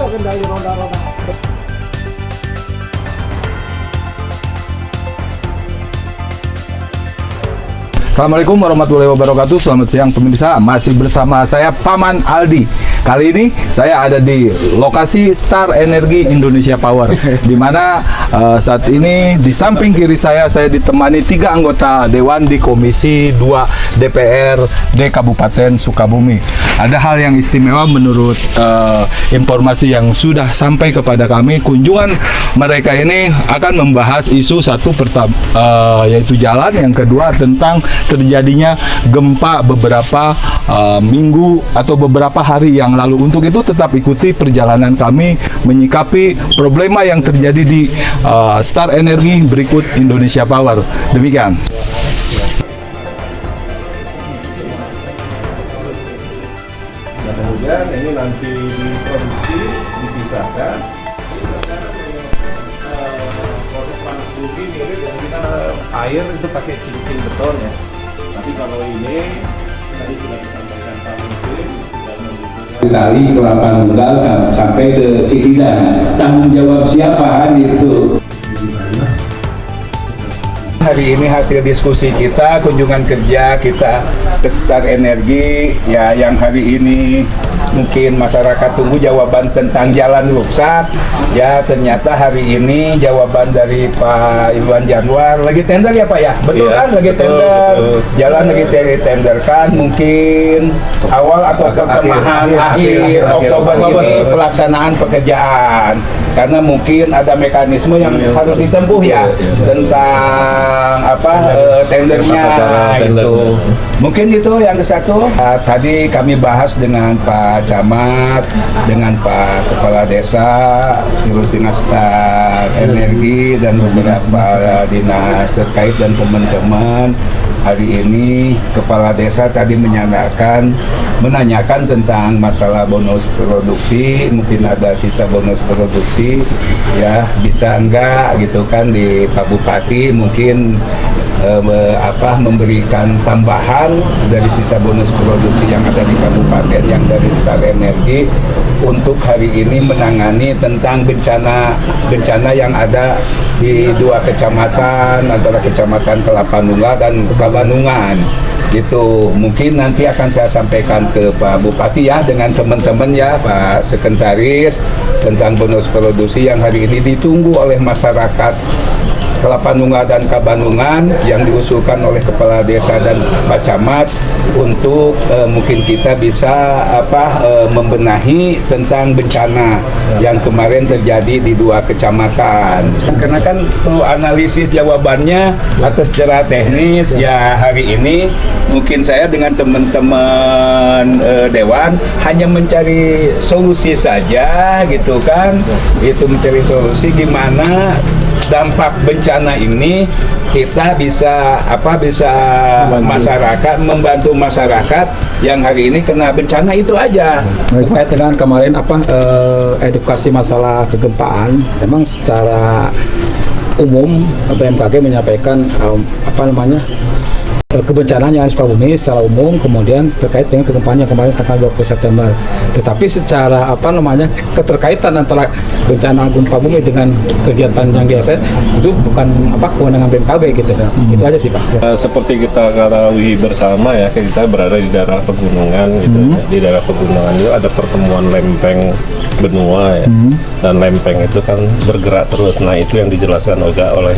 kendali roda-roda. Assalamualaikum warahmatullahi wabarakatuh. Selamat siang pemirsa. Masih bersama saya Paman Aldi. Kali ini saya ada di lokasi Star Energi Indonesia Power, di mana saat ini di samping kiri saya ditemani 3 anggota Dewan di Komisi 2 DPRD Kabupaten Sukabumi. Ada hal yang istimewa menurut informasi yang sudah sampai kepada kami. Kunjungan mereka ini akan membahas isu satu pertama, yaitu jalan. Yang kedua tentang terjadinya gempa beberapa minggu atau beberapa hari yang lalu. Untuk itu tetap ikuti perjalanan kami menyikapi problema yang terjadi di Star Energi berikut Indonesia Power. Demikian. Kemudian ini nanti diproduksi, dipisahkan. Proses panas bumi mirip yang kita air itu pakai cincin beton ya. Tapi kalau ini tadi sudah disampaikan Pak Menteri kali Kelapa Nunggal sampai ke Cikidang. Tanggung jawab siapa itu? Hari ini hasil diskusi kita, kunjungan kerja kita ke Star Energi, ya yang hari ini mungkin masyarakat tunggu jawaban tentang jalan rusak. Ya ternyata hari ini jawaban dari Pak Irwan Januar lagi tender ya Pak ya? Betul ya, kan? Lagi betul, tender, betul. Jalan lagi tenderkan mungkin awal atau pertengahan akhir Oktober ini pelaksanaan pekerjaan. Karena mungkin ada mekanisme yang harus ditempuh ya tentang tendernya itu. Mungkin itu yang kesatu. Tadi kami bahas dengan Pak Camat, dengan Pak Kepala Desa, terus dinas Star Energi dan beberapa dinas terkait dan teman-teman. Hari ini Kepala Desa tadi menanyakan tentang masalah bonus produksi, mungkin ada sisa bonus produksi, ya bisa enggak gitu kan di Pak Bupati mungkin memberikan tambahan dari sisa bonus produksi yang ada di kabupaten yang dari Star Energi untuk hari ini menangani tentang bencana yang ada di 2 kecamatan antara Kecamatan Kelapa Nunggal dan Kabanungan. Gitu, mungkin nanti akan saya sampaikan ke Pak Bupati ya dengan teman-teman ya Pak Sekretaris tentang bonus produksi yang hari ini ditunggu oleh masyarakat Kelapa Nunggal dan Kabanungan yang diusulkan oleh Kepala Desa dan Pak Camat untuk mungkin kita bisa membenahi tentang bencana yang kemarin terjadi di 2 kecamatan. Karena kan perlu analisis jawabannya atas secara teknis ya hari ini mungkin saya dengan teman-teman Dewan hanya mencari solusi saja gitu kan. Itu mencari solusi gimana dampak bencana ini kita bisa membantu masyarakat yang hari ini kena bencana itu aja. Terkait dengan kemarin edukasi masalah kegempaan, memang secara umum BMKG menyampaikan kebencanaan yang Sukabumi secara umum, kemudian terkait dengan kegempaan yang kemarin tanggal 20 September. Tetapi secara keterkaitan antara bencana gempa bumi dengan kegiatan yang biasa itu bukan kewenangan BMKG gitu. Itu aja sih Pak. Seperti kita ketahui bersama ya, kita berada di daerah pegunungan gitu. Di daerah pegunungan itu ada pertemuan lempeng benua ya. Dan lempeng itu kan bergerak terus. Nah, itu yang dijelaskan oleh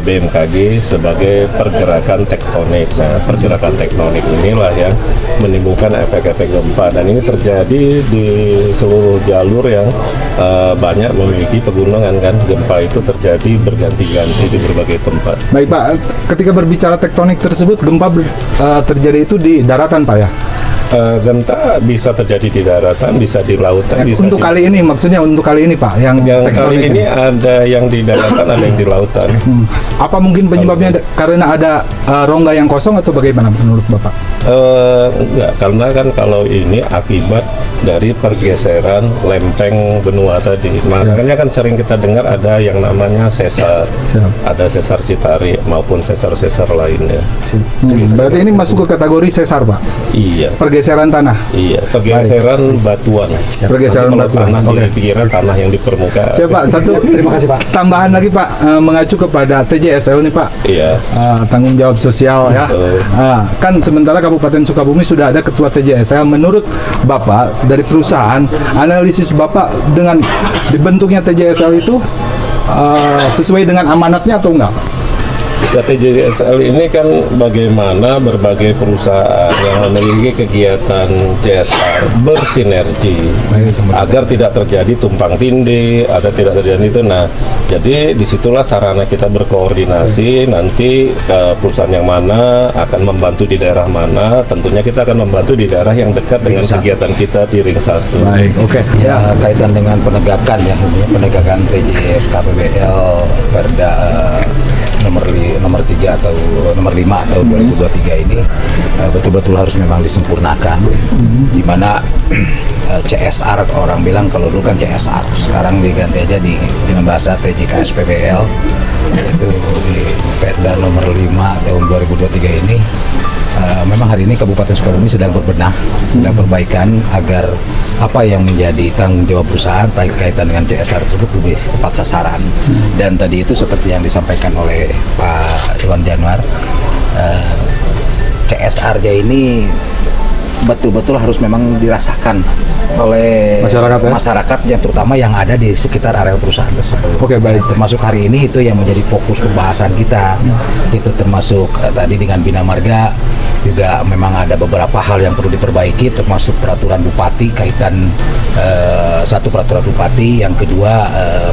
BMKG sebagai pergerakan tektonik. Nah, pergerakan tektonik inilah yang menimbulkan efek-efek gempa, dan ini terjadi di seluruh jalur yang banyak memiliki pegunungan kan. Gempa itu terjadi berganti-ganti di berbagai tempat. Baik Pak, ketika berbicara tektonik tersebut, gempa terjadi itu di daratan Pak ya? Gempa bisa terjadi di daratan, bisa di lautan. Bisa untuk kali ini, maksudnya untuk kali ini Pak, yang kali ini ada yang di daratan, ada yang di lautan. Apa mungkin penyebabnya karena ada rongga yang kosong atau bagaimana menurut Bapak? Enggak, karena kan kalau ini akibat dari pergeseran lempeng benua tadi. Makanya kan sering kita dengar ada yang namanya sesar, ada sesar Citari maupun sesar-sesar lainnya. Berarti ini masuk ke kategori sesar Pak? Iya. pergeseran tanah. Iya, pergeseran batuan. Pergeseran Nanti kalau batuan. tanah Oke. dipikiran tanah yang di permukaan. Siap Pak, satu Terima kasih Pak. tambahan lagi Pak, mengacu kepada TJSL nih Pak. Iya. Tanggung jawab sosial ya. Betul. Kan sementara Kabupaten Sukabumi sudah ada ketua TJSL. Menurut Bapak dari perusahaan, analisis Bapak dengan dibentuknya TJSL itu sesuai dengan amanatnya atau enggak? TJSL ini kan bagaimana berbagai perusahaan yang memiliki kegiatan CSR bersinergi agar tidak terjadi tumpang tindih, ada tidak terjadi itu. Nah, jadi disitulah sarana kita berkoordinasi. Nanti perusahaan yang mana akan membantu di daerah mana, tentunya kita akan membantu di daerah yang dekat dengan kegiatan kita di ring 1. Baik, oke. Ya, kaitan dengan penegakan ya, ini penegakan TJS KPBL Perda nomor 3 atau nomor 5 tahun 2023 ini betul-betul harus memang disempurnakan, di mana CSR, orang bilang kalau dulu kan CSR, sekarang diganti aja dengan bahasa TJKS PBL, itu di Perda nomor 5 tahun 2023 ini. Memang hari ini Kabupaten Sukabumi sedang berbenah, sedang perbaikan agar apa yang menjadi tanggung jawab perusahaan kaitan dengan CSR tersebut lebih tepat sasaran. Dan tadi itu seperti yang disampaikan oleh Pak Iwan Januar, CSR-nya ini betul-betul harus memang dirasakan oleh masyarakat yang terutama yang ada di sekitar area perusahaan tersebut. Oke, baik. Termasuk hari ini itu yang menjadi fokus pembahasan kita. Itu termasuk tadi dengan Bina Marga juga memang ada beberapa hal yang perlu diperbaiki, termasuk peraturan bupati kaitan satu peraturan bupati, yang kedua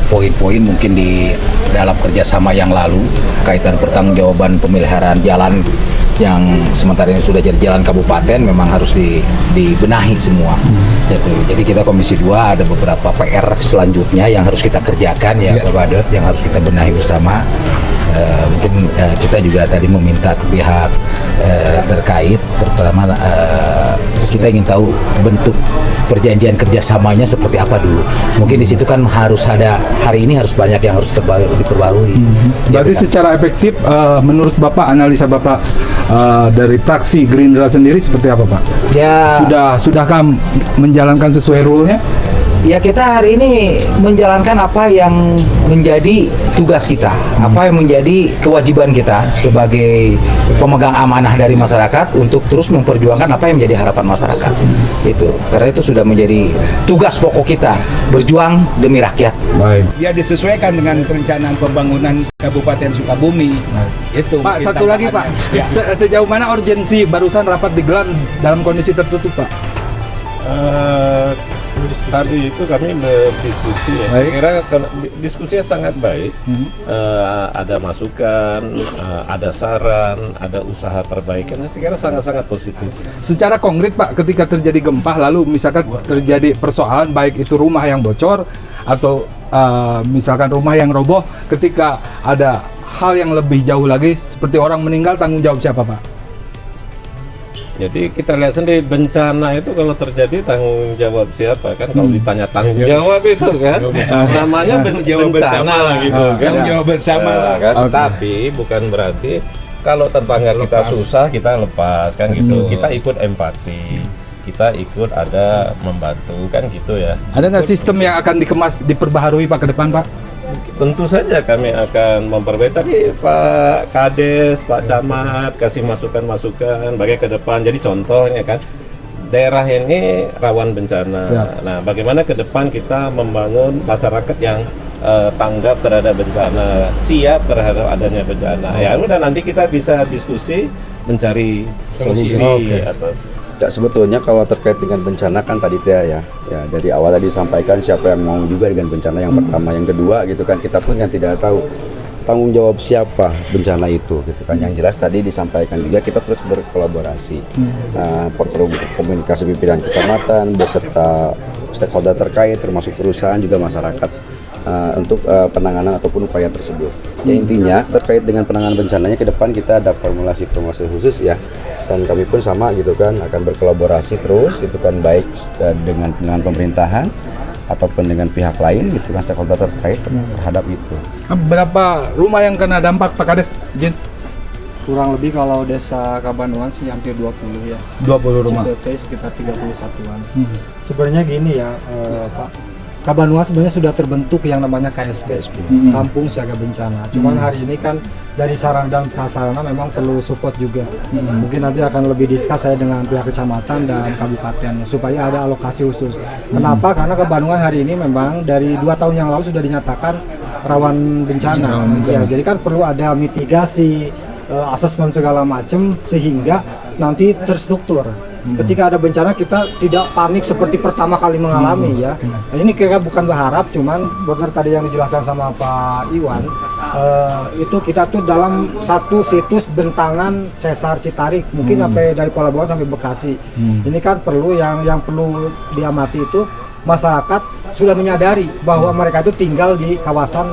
poin-poin mungkin di dalam kerjasama yang lalu kaitan pertanggungjawaban pemeliharaan jalan yang sementara ini sudah jadi jalan kabupaten memang harus dibenahi semua. Jadi kita Komisi 2 ada beberapa PR selanjutnya yang harus kita kerjakan ya Bapak Adet, yang harus kita benahi bersama. Mungkin kita juga tadi meminta ke pihak terkait, terutama kita ingin tahu bentuk perjanjian kerjasamanya seperti apa dulu. Mungkin di situ kan harus ada, hari ini harus banyak yang harus diperbarui. Berarti secara efektif, menurut Bapak, analisa Bapak dari fraksi Gerindra sendiri seperti apa Pak? Ya, Sudahkah menjalankan sesuai rule-nya? ya kita hari ini menjalankan apa yang menjadi tugas kita, apa yang menjadi kewajiban kita sebagai pemegang amanah dari masyarakat untuk terus memperjuangkan apa yang menjadi harapan masyarakat. Itu karena itu sudah menjadi tugas pokok kita, berjuang demi rakyat. Baik. Ya disesuaikan dengan perencanaan pembangunan Kabupaten Sukabumi. Itu Pak, mungkin satu lagi Pak, tambahannya. Ya. sejauh mana urgensi barusan rapat digelar dalam kondisi tertutup Pak? Tadi itu kami berdiskusi ya. Saya kira diskusinya sangat baik. Ada masukan, ada saran, ada usaha perbaikan. Saya kira sangat-sangat positif. Secara konkret Pak, ketika terjadi gempa lalu misalkan terjadi persoalan baik itu rumah yang bocor atau misalkan rumah yang roboh, ketika ada hal yang lebih jauh lagi seperti orang meninggal, tanggung jawab siapa Pak? Jadi kita lihat sendiri bencana itu kalau terjadi tanggung jawab siapa kan? Kalau ditanya tanggung jawab itu kan namanya bencana lah gitu kan. Tanggung jawab bersama lah. Kan? Tapi bukan berarti kalau tetangga kita susah kita lepas kan gitu. Kita ikut empati, kita ikut ada membantu kan gitu ya. Ada nggak sistem yang akan dikemas, diperbaharui Pak ke depan Pak? Tentu saja kami akan memperbaiki. Tadi Pak Kades, Pak Camat kasih masukan-masukan bagaimana ke depan. Jadi contohnya kan daerah ini rawan bencana. Ya. Nah, bagaimana ke depan kita membangun masyarakat yang tanggap terhadap bencana, siap terhadap adanya bencana. Ya udah nanti kita bisa diskusi mencari solusi atas. Ya, sebetulnya kalau terkait dengan bencana kan tadi ya dari awal tadi disampaikan siapa yang mau juga dengan bencana yang pertama, yang kedua gitu kan, kita pun yang tidak tahu tanggung jawab siapa bencana itu gitu kan. Yang jelas tadi disampaikan juga kita terus berkolaborasi, komunikasi pimpinan kecamatan beserta stakeholder terkait termasuk perusahaan juga masyarakat untuk penanganan ataupun upaya tersebut. Ya intinya terkait dengan penanganan bencananya ke depan kita ada formulasi khusus ya, dan kami pun sama gitu kan akan berkolaborasi terus gitu kan, baik dengan pemerintahan ataupun dengan pihak lain gitu kan, stakeholder terkait terhadap itu. Berapa rumah yang kena dampak Pak Kades? Izin. Kurang lebih kalau desa Kabanduan sih hampir 20 ya. 20 rumah. CPT sekitar 31-an. Sebenarnya gini ya, Pak. Kabanduan sebenarnya sudah terbentuk yang namanya KSP, Kampung Siaga Bencana. Cuman hari ini kan dari sarana dan prasarana memang perlu support juga. Mungkin nanti akan lebih diskus saya dengan pihak kecamatan dan kabupaten supaya ada alokasi khusus. Kenapa? Karena Kabanduan hari ini memang dari 2 tahun yang lalu sudah dinyatakan rawan bencana. Ya, jadi kan perlu ada mitigasi, asesmen segala macam sehingga nanti terstruktur. Ketika ada bencana kita tidak panik seperti pertama kali mengalami ya. Nah, ini kira bukan berharap, cuman benar tadi yang dijelaskan sama Pak Iwan, itu kita tuh dalam satu situs bentangan sesar Citarik, mungkin sampai dari Pelabuhan sampai Bekasi. Ini kan perlu yang perlu diamati itu masyarakat sudah menyadari bahwa mereka itu tinggal di kawasan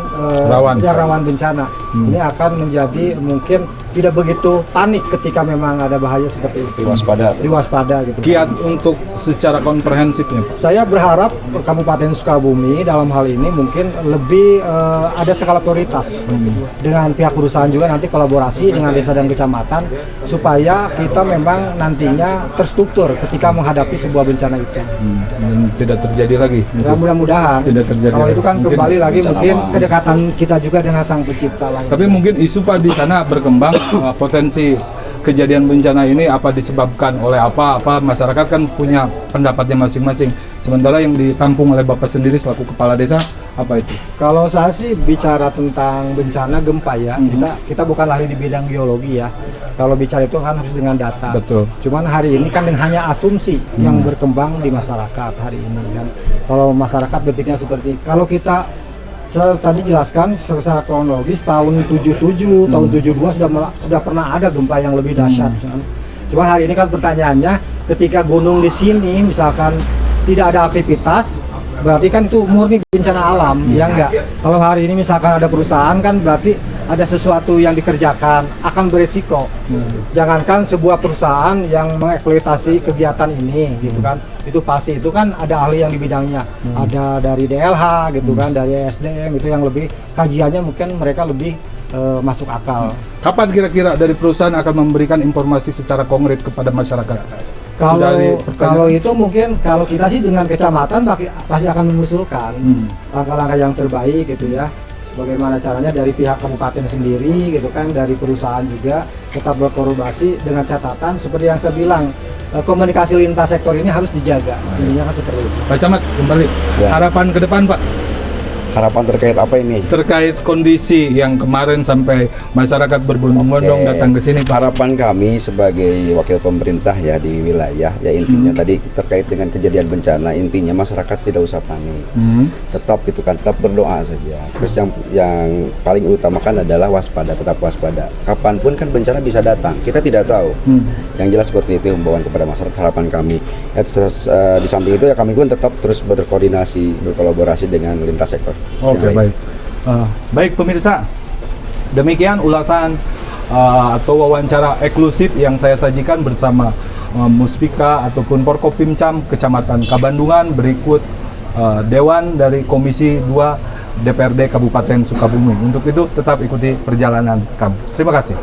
yang rawan bencana. Ini akan menjadi mungkin tidak begitu panik ketika memang ada bahaya seperti itu. Diwaspada gitu. Kiat untuk secara komprehensifnya, Pak. Saya berharap Kabupaten Sukabumi dalam hal ini mungkin lebih ada skala prioritas dengan pihak perusahaan juga, nanti kolaborasi dengan desa dan kecamatan supaya kita memang nantinya terstruktur ketika menghadapi sebuah bencana itu. Dan tidak terjadi lagi. Ya, mudah-mudahan. Tidak terjadi. Kalau itu kan Mungkin kembali lagi mungkin kedekatan kita juga dengan Sang Pencipta lah. Tapi mungkin isu Pak di sana berkembang potensi kejadian bencana ini apa disebabkan oleh apa masyarakat kan punya pendapatnya masing-masing. Sementara yang ditampung oleh Bapak sendiri selaku kepala desa apa itu? Kalau saya sih bicara tentang bencana gempa ya, kita bukan ahli di bidang geologi ya. Kalau bicara itu kan harus dengan data. Betul. Cuman hari ini kan hanya asumsi yang berkembang di masyarakat hari ini kan. Kalau masyarakat berpikirnya seperti kalau kita tadi jelaskan secara kronologis tahun 77, tahun 72 sudah pernah ada gempa yang lebih dahsyat. Cuma hari ini kan pertanyaannya, ketika gunung di sini misalkan tidak ada aktivitas, berarti kan itu murni bencana alam, ya enggak? Kalau hari ini misalkan ada perusahaan kan berarti ada sesuatu yang dikerjakan akan beresiko. Jangankan sebuah perusahaan yang mengeksploitasi kegiatan ini, gitu kan? Itu pasti itu kan ada ahli yang di bidangnya, ada dari DLH, gitu kan, dari SDM itu yang lebih kajiannya mungkin mereka lebih masuk akal. Kapan kira-kira dari perusahaan akan memberikan informasi secara konkret kepada masyarakat? Kalau itu mungkin kalau kita sih dengan kecamatan pasti akan mengusulkan langkah-langkah yang terbaik gitu ya. Bagaimana caranya dari pihak kabupaten sendiri gitu kan, dari perusahaan juga tetap berkolaborasi dengan catatan seperti yang saya bilang, komunikasi lintas sektor ini harus dijaga. Intinya kan seperti itu. Pak Camat kembali. Harapan ke depan Pak. Harapan terkait apa ini? Terkait kondisi yang kemarin sampai masyarakat berbondong-bondong datang ke sini. Harapan kami sebagai wakil pemerintah ya di wilayah ya intinya tadi terkait dengan kejadian bencana, intinya masyarakat tidak usah panik. Tetap gitu kan, tetap berdoa saja. Terus yang paling utamakan adalah waspada, tetap waspada. Kapanpun kan bencana bisa datang, kita tidak tahu. Yang jelas seperti itu himbauan kepada masyarakat, harapan kami. Ya, di samping itu ya kami pun tetap terus berkoordinasi, berkolaborasi dengan lintas sektor. Oke, baik. Baik pemirsa, demikian ulasan atau wawancara eksklusif yang saya sajikan bersama Muspika ataupun Porkopimcam Kecamatan Kabandungan berikut Dewan dari Komisi 2 DPRD Kabupaten Sukabumi. Untuk itu tetap ikuti perjalanan kami. Terima kasih.